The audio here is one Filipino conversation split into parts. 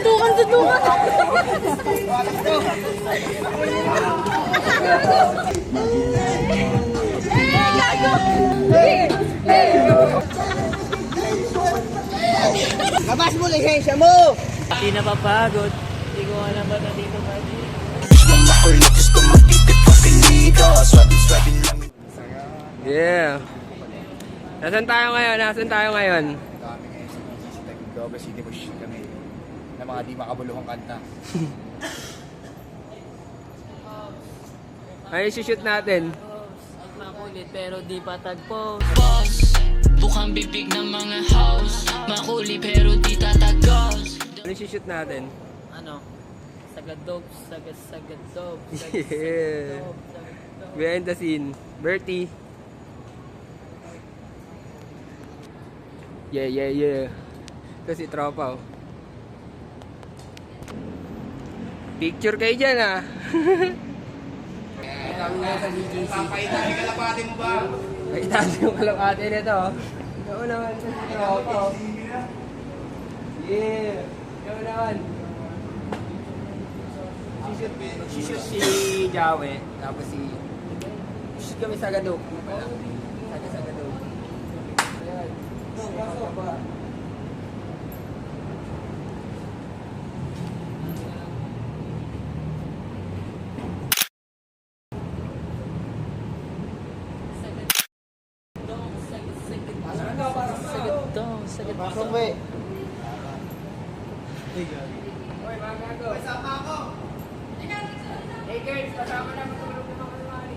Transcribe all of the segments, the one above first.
Tuntukan. Labas mo lisensya mo! Hindi napapagod. Hindi ko alam ba nandito ba? Yeah. Nasaan tayo ngayon? Nasaan tayo ngayon? Kami ngayon sa BGC Taguig, City Push kami ng mga di makabuluhang kanta. Ano yung shoot natin? Makulit pero di patagpo. Boss, bukang bibig ng mga house. Makuli pero di tatagos. Ano yung shoot natin? Ano? Sagadog, sagadog. Yeah. Behind the scene. Bertie. Yeah. Ito si tropa, oh. Picture kayo dyan, ah. Kami nga sa BGC. Papaitali ka lapati mo ba? Paitali yung kalapate nito, oh. Ikaw naman sa si tropa, oh. Yeah. Ikaw naman. Shoot si Jawe, tapos shoot kami sa Gadok. Sa Gadok. Ayan. Sagadog. Pasok ba eh? Hoy, mga gago. Kasama ako. Hey girls, kasama na matulog ng mga kalmari.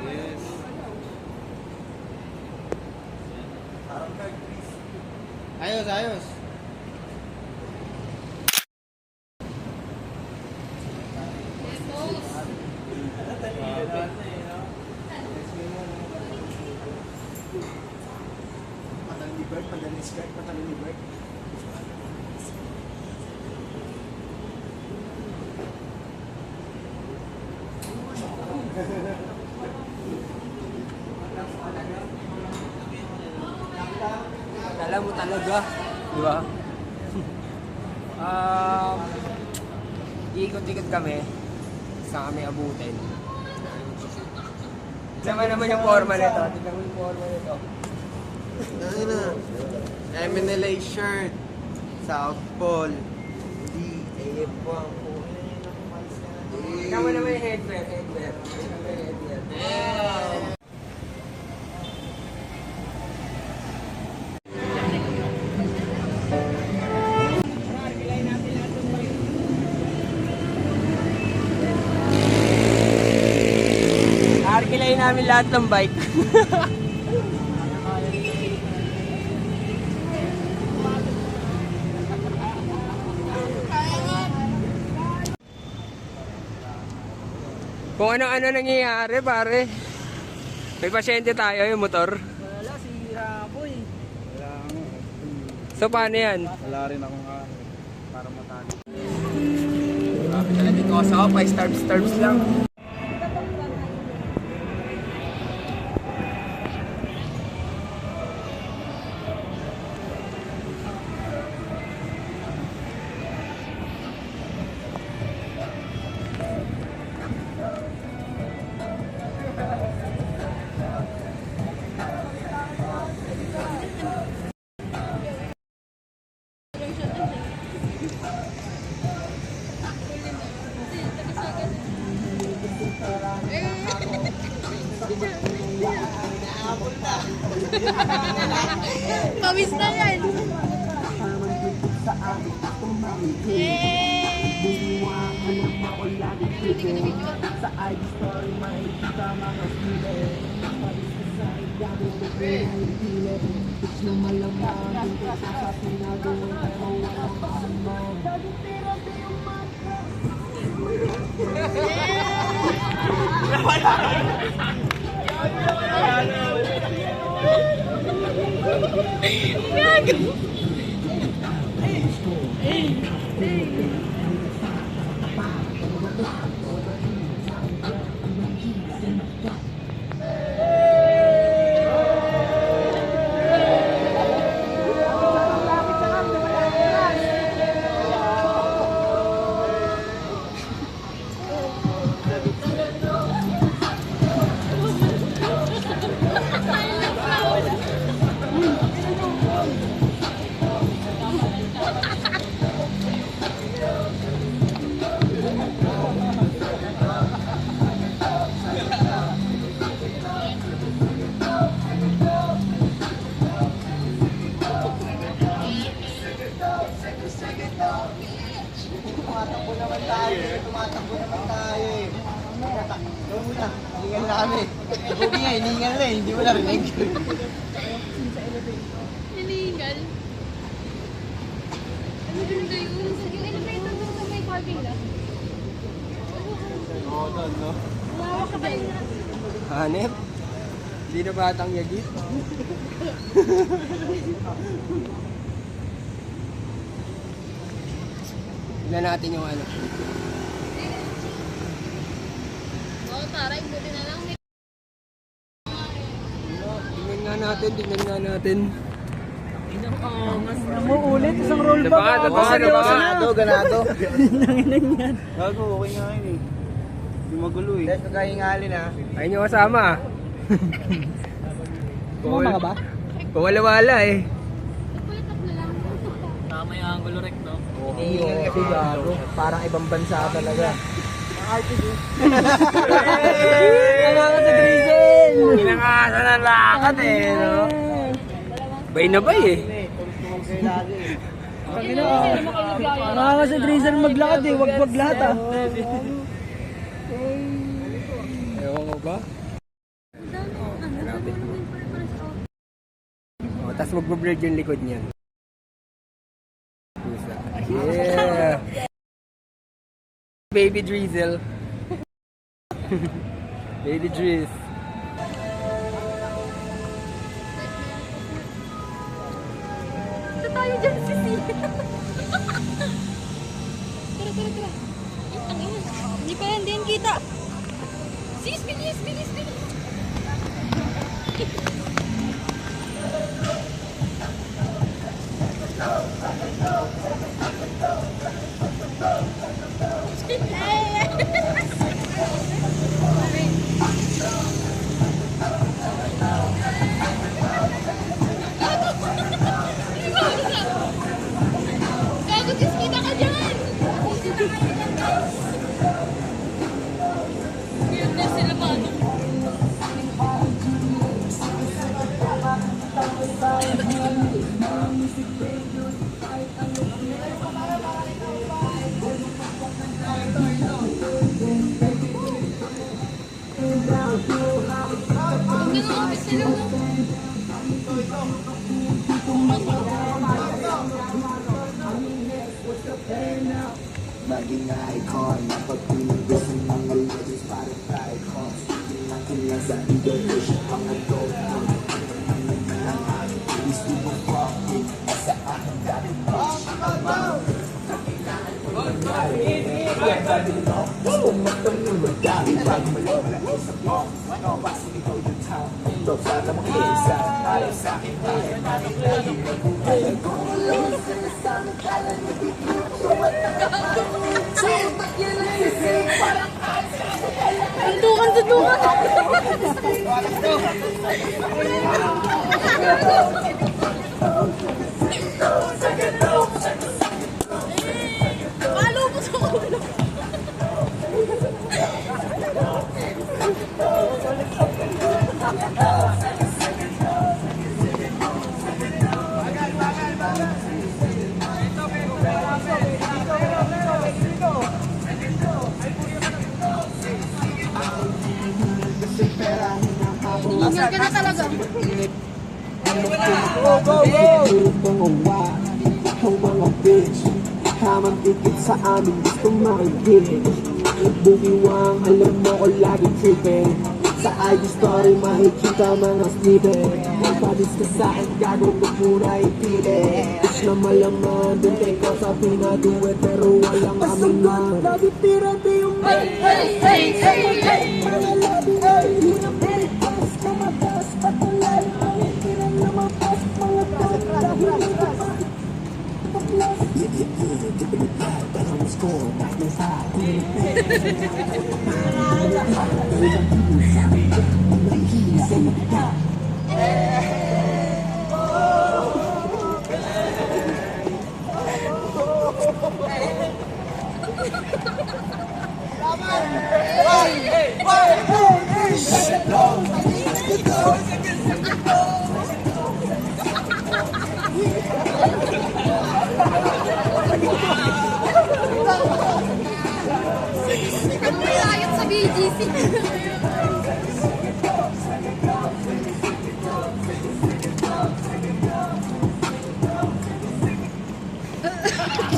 Yes. Ayos. Pataling ni Bert. Alam mo talaga, di ba? Ikot-ikot kami sa kami abutin. Tignan naman yung forma nito. Tignan mo yung forma nito. MNLA shirt. South Pole. D.A. Pang. Tignan mo naman yung headwear. Tignan mo yung headwear. Arkilayin namin lahat ng bike. Kung ano-ano nangyayari, pare. May pasyente tayo, yung motor. Wala, sira po eh. Wala nga. So, paano yan? Wala rin akong para matali. Grabe talaga dito ako sa kapay. Starbs lang. Pawis na yan. Gago. Tumatakbo naman tayo. Ikaw muna, hiningal na kami. Bugi nga, hiningal na eh. Hindi mo narinig. Hinihingal. Ano yun ba yung elevator doon sa may parking lang? Oo, doon, no? Umawak ka ba yun? Hanep? Hindi na batang yagit. Tignan natin yung ano. Oo, taray. Buti na lang. Tignan nga natin. Umuulit, isang roll Diba, back. diba, diba? Ganado. Nanginan yan. Gago, okay nga yun eh. Hindi magulo eh. Dahil pagkahingalin ha. Ayun yung kasama ah. Kumama ka ba? Pawala-wala eh. Nagpalitap na lang. Tama yung angulo recto. Hihingal kasi gago. Parang ibang bansa talaga. Salamat sa Drizzle! Kinangasa na lakad eh, no? Bay na bay eh. Nakaka sa Drizzle maglakad eh, wag lahat ah. Ewan mo ba? O, tapos magbablurred yung likod niyan. Yeah! Baby Drizzle. Baby Drizz. Ito tayo dyan, sisi. Tara. Ang ina. Hindi pa yan din kita. Sis, bilis. Gago, sis, kita ka dyan. Weird na sila paano. Ang ganun office nila mo. Maging icon, napagpiling gusto ng religious para icon. Akin lang sa Indonesia, ang adult. Gusto mo fucking sa aking dati. Gusto mo tanong magdami bago malawala sa mo. Ano ba sige ko yung town? Ito para makiisa, ayaw sa akin tayo. Suntukan. Palo po sa ulo. Hingal ka na talaga. Ikaw mga bitch, tamang dikit sa amin gusto makinig. Bumiwang, alam mo ko lagi tripping. Sa IG story makikita mga snippet. Palis ka sa'kin, gago ko muna ipilit. Bitch na malaman, dito ko sa pinaduwe pero walang amin na. Lagi tira di yung hey. Mga labi ay, hirap pilipas, kamatas, patulay. Ang tira na mapas, mga tas, dahil ito pa. Hey!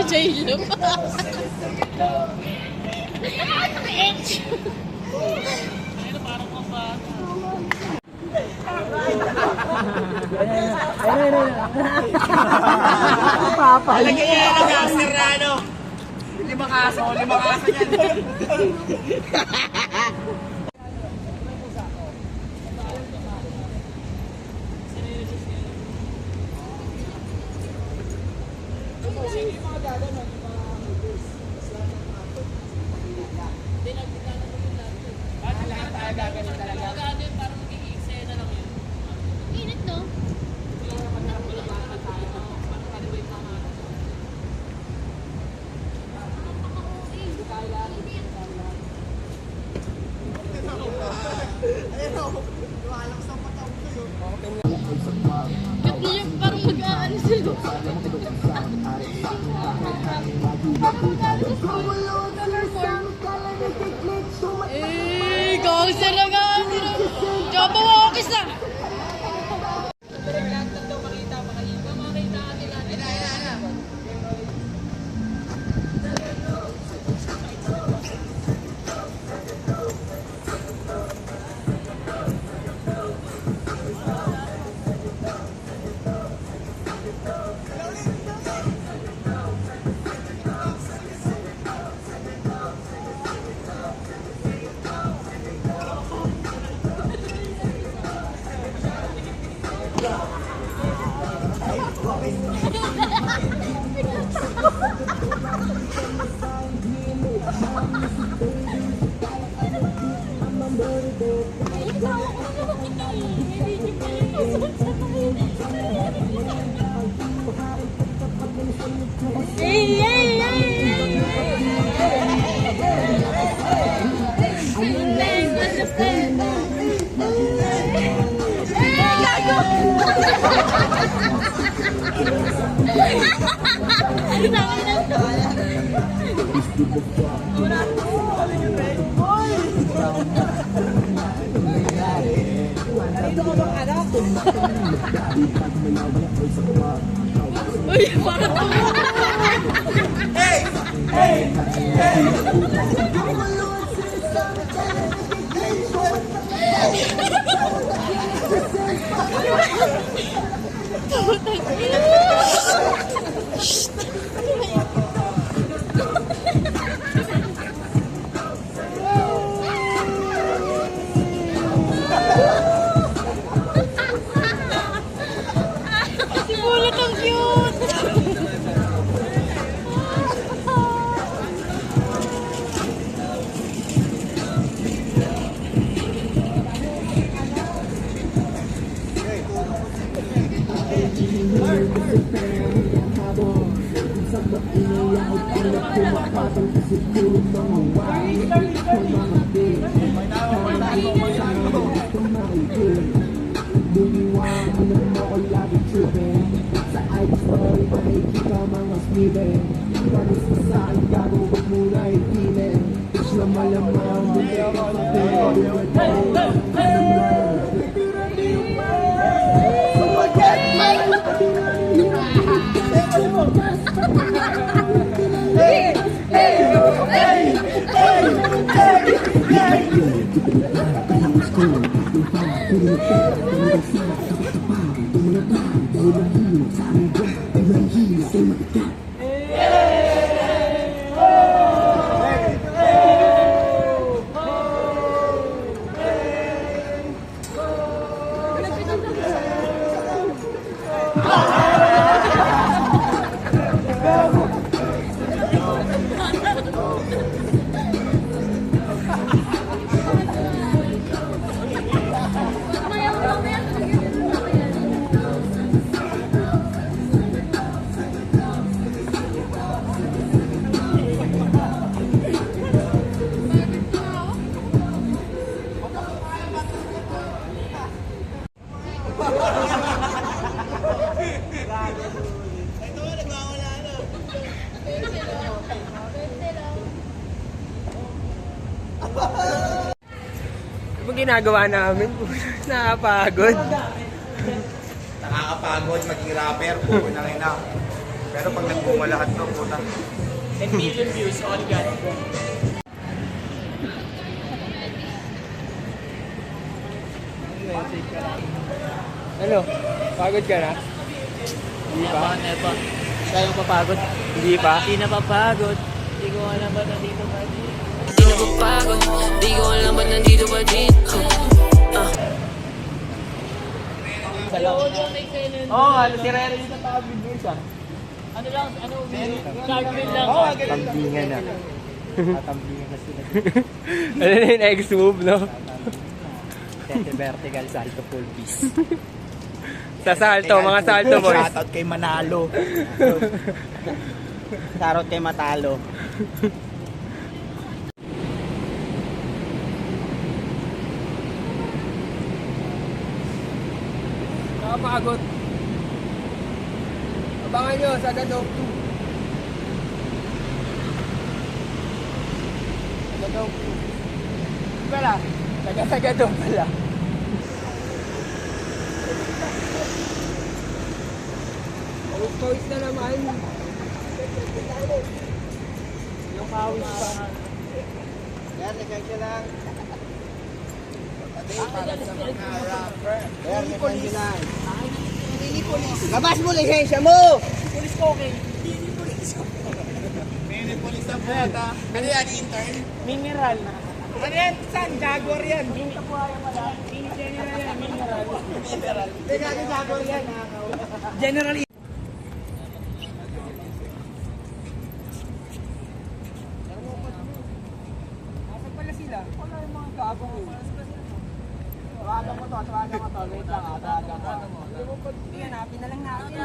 J-Lo pa. Lagyan niya yung gaster na ano. 5 kaso yan. Init, no? Kasi yung parang mag-aano sila. Eh, gangster na gangster. Jumbo walkies na. Uy, parang simulat ang cute. Sa IG story, makikita mga snippet. Panis ka sa akin, gago, wag mo na ipilit. Bitch na malamang, bumili ka sa ginagawa namin. Nakapagod. Nakakapagod maging rapper, buo na rin na. Pero pag nagbunga lahat to, puta. 10 million views on God. Ano? Pagod ka na? Hindi pa? Nepa. Kaya yung papagod. Hindi pa? Hindi na papagod. Hindi ko alam ba nandito ba? Di na papagod, di ko alam ba't nandito pa din. Oo, si Rere dito tawagin din siya. Ano lang, short film lang. Tambingan na. Tatambingan na sila. Ano na yung next move, no? Vertical salto full piece. Sa salto, mga salto boys. Shoutout kay Manalo. Shoutout kay Matalo. Nakapagod. Abangan nyo sa Gadog 2. Gadog 2. Pala, sa Gadog pala. Pawis na naman. Yung pawis pa. Yan, nagkakya lang. Para sa mga rapper. Yan, nagkakya lang. Labas mo lisensya mo! Police ko, okay. Mini-police na po yata. Ano yan, intern? Mineral. Ano yan? Saan? Jaguar yan. Mini kapuhayan pala. Mini general yan, mineral. Teka, ano Jaguar yan? General. Nasaan pala sila? Wala yung mga gago. Tawagan mo to. Wait lang ha, tawagan mo. Hindi, hanapin na lang natin.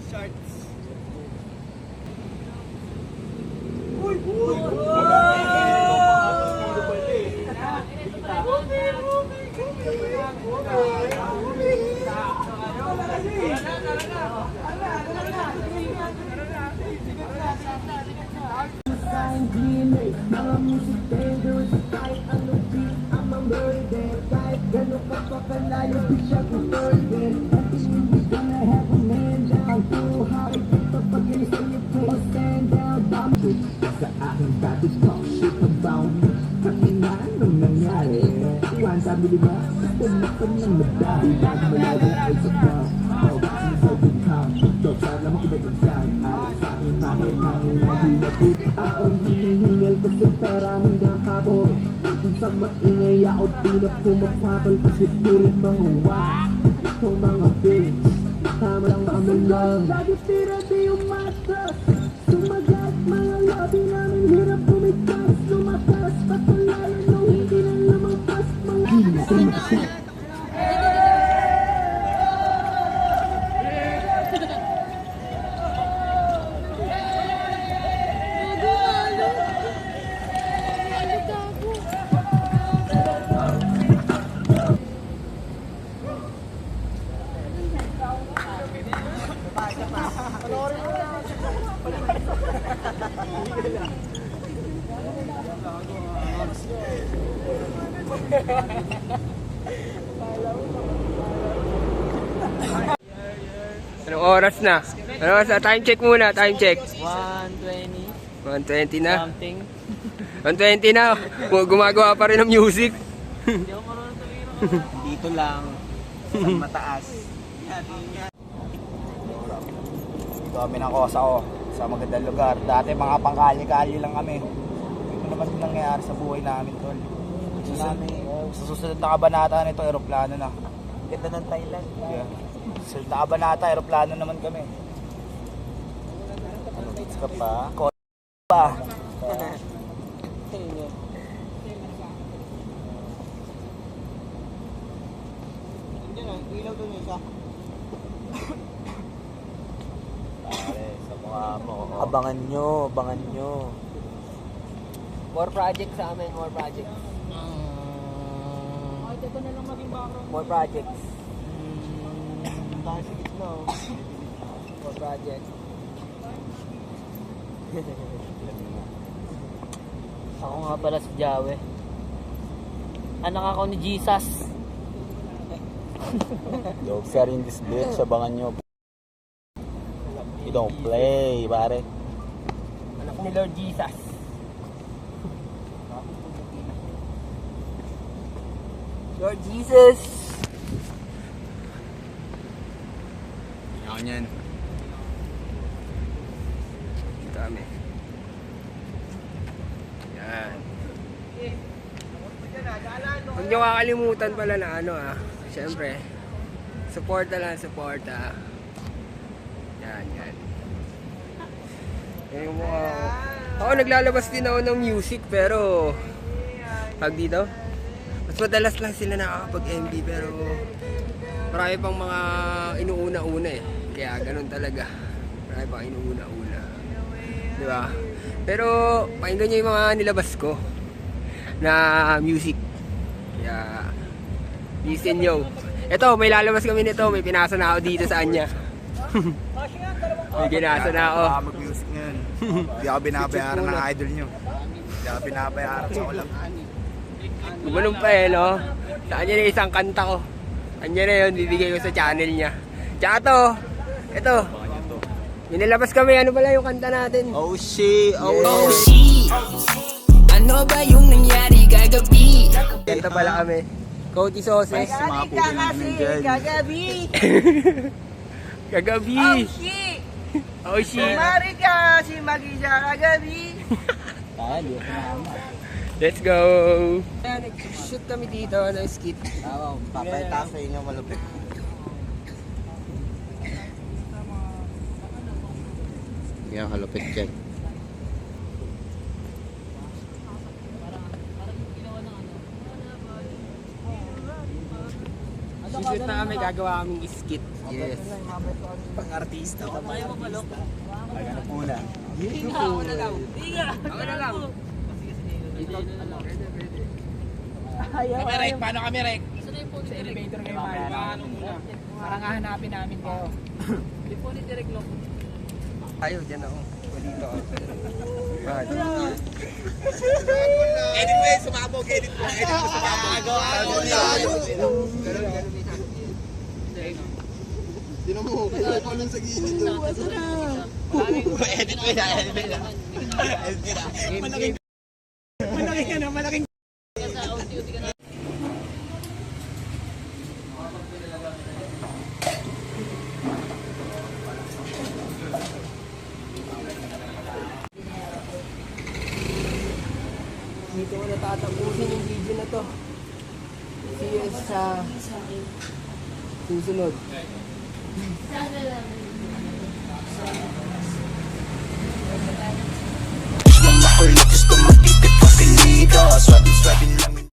Shorts. Sa aking tapos talk shit about me. Kanina anong nangyari? Iwan sabi diba? Huwag ka nang madali. Bago malabo ay sa pop. Kasi sa bigkam. Doktor lang ako ibig-exam. Ayaw sa akin bakit hangin na hinapit. Ako'y hinihingal kasi pera hanggang hapon. Kung sa maingay ako pinap pumapapal. Kasi puro mga wak. Itong mga bitch. Tama lang kami lang. Lagi tira di umasa. Sumagat mga labi namin hirap bumigkas. Lumakas patalayan nung hindi na lumagpas. Mga hindi sumakas. Anong oras na? Anong oras na? Time check muna, time check. 120 1:20 na. something. 1:20 na. Gumagawa pa rin ng music. Hindi ako marunong tumiro. Dito lang. Sa mataas. Dito kami ng kosa ko. Sa magandang lugar. Dati mga pangkali-kali lang kami. Ito naman yung nangyayari sa buhay namin, tol. Sa susunod na kabanata nito, aeroplano na. Ganda ng Thailand. Yeah. Sa susunod na kabanata, aeroplano naman kami. Ano, bits ka pa? Pa. Ilaw doon isa. Pare, sa mukha mo. Abangan nyo. More projects sa amin, more projects. More projects. Dahil sa gitna, oh. More projects. Ako nga pala si Jawe. Anak ako ni Jesus. Dog sir in this bitch, abangan nyo. You don't play, pare. Anak ni Lord Jesus. Lord Jesus. Ako nyan. Dito kami. Yan. Huwag niyo kakalimutan pala na ano siyempre, suporta lang, suporta. Yan. Yung mga... Ako naglalabas din ako ng music pero pag dito, mas madalas lang sila nakakapag-MV pero marami pang mga inuuna-una eh. Kaya ganun talaga. Marami pang inuuna-una. Di ba? Pero pakinggan nyo yung mga nilabas ko na music. Kaya listen nyo. Ito, may lalabas kami nito. May pinasa na ako dito sa Anya. May ginasa na ako. Mag-music ngayon. Hindi ako binabayaran ng idol nyo. Hindi ako binabayaran sa ulang. Gumanong pa no? Sa Anya na isang kanta ko. Anya na yun, bibigay ko sa channel niya. Tsaka to, ito. Minilabas kami, ano pala yung kanta natin? Oh shit, Oh shit, ano ba yung nangyari kagabi? Kanta pala kami. Cody Soses. Mga pukin namin dyan. Kagabi. Oh shit. Mari ka si Magisa kagabi. Let's go. Nag-shoot kami dito ng skit. Papayta sa inyo malupit. Yan, kalupit dyan. Shoot na kami, gagawa kaming skit. Yes. Pang-artista. Pag-ano po na. Ako na lang. Kami Rek, paano kami Rek? Sa elevator kayo paano muna? Parang hahanapin namin kayo. Lipo ni Direk Lok. Ayaw, dyan ako. Dito ako. Edit mo yun, sumabog. Edit mo, sumabog. Tinan mo, kaya ko lang sa gilid doon. Edit mo yan, edit mo yan. Malaking Dito ko natatapusin yung video na to. See you sa susunod.